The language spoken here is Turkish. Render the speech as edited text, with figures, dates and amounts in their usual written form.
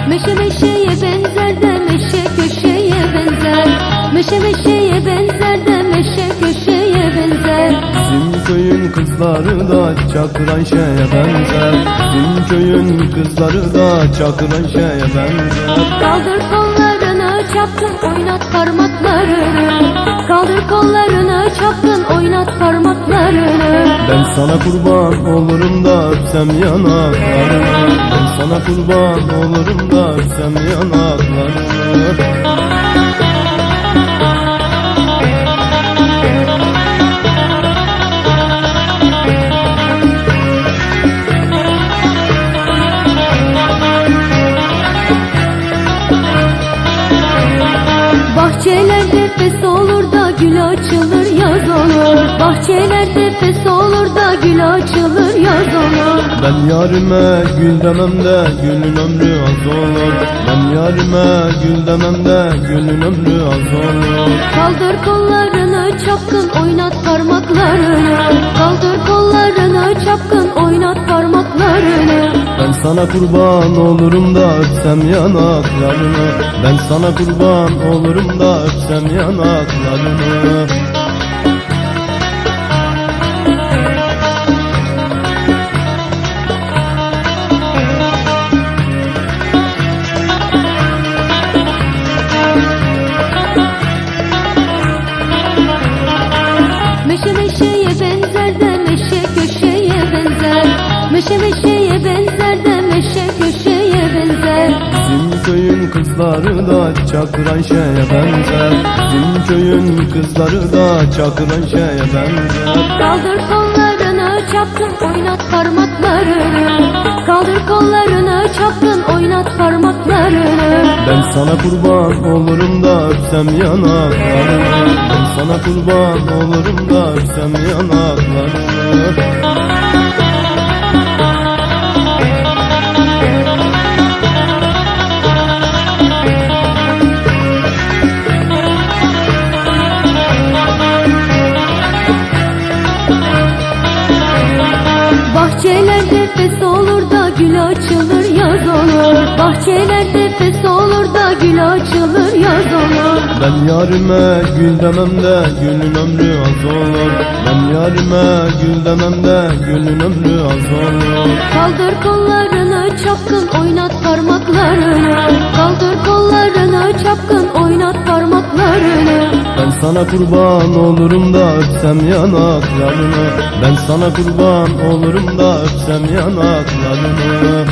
Meşe meşeye benzer de meşe köşeye benzer. Meşe meşeye benzer de meşe köşeye benzer. Bizim köyün kızları da Çakır Ayşe'ye benzer. Bizim köyün kızları da Çakır Ayşe'ye benzer. Kaldır kollarını çapkın oynat parmaklarını. Kaldır kollarını çapkın oynat parmaklarını. Ben sana kurban olurum da öpsem yanaklarını. Ben sana kurban olurum da öpsem yanaklarını. Bahçelerde fes olur da gül açılır yaz olur. Bahçelerde fes olur da gül açılır yaz olur. Ben yarime gül demem de gülün ömrü az olur. Ben yarime gül demem de gülün ömrü az olur. Kaldır kollarını çapkın oynat parmaklarını. Kaldır kollarını çapkın oynat parmaklarını. Ben sana kurban olurum da öpsem yanaklarını. Ben sana kurban olurum da öpsem yanaklarını. Meşe meşeye benzer de meşe köşeye benzer. Meşe meşeye benzer de meşe köşeye benzer. Bizim köyün kızları da Çakır Ayşe'ye benzer. Bizim köyün kızları da Çakır Ayşe'ye benzer. Kaldır kollarını çapkın oynat parmaklarını. Kaldır kollarını çapkın oynat parmaklarını. Ben sana kurban olurum da öpsem yanaklarını. Ben sana kurban olurum da öpsem yanaklarını. Bahçelerde fes olur da gül açılır yaz olur. Bahçelerde fes olur da gül açılır yaz olur. Ben yarime gül demem de gülün ömrü az olur. Ben yarime gül demem de gülün ömrü az olur. Kaldır kollarını çapkın oynat parmaklarını. Kaldır kollarını çapkın oynat parmaklarını. Ben sana kurban olurum da öpsem yanaklarını. Ben sana kurban olurum da öpsem yanaklarını.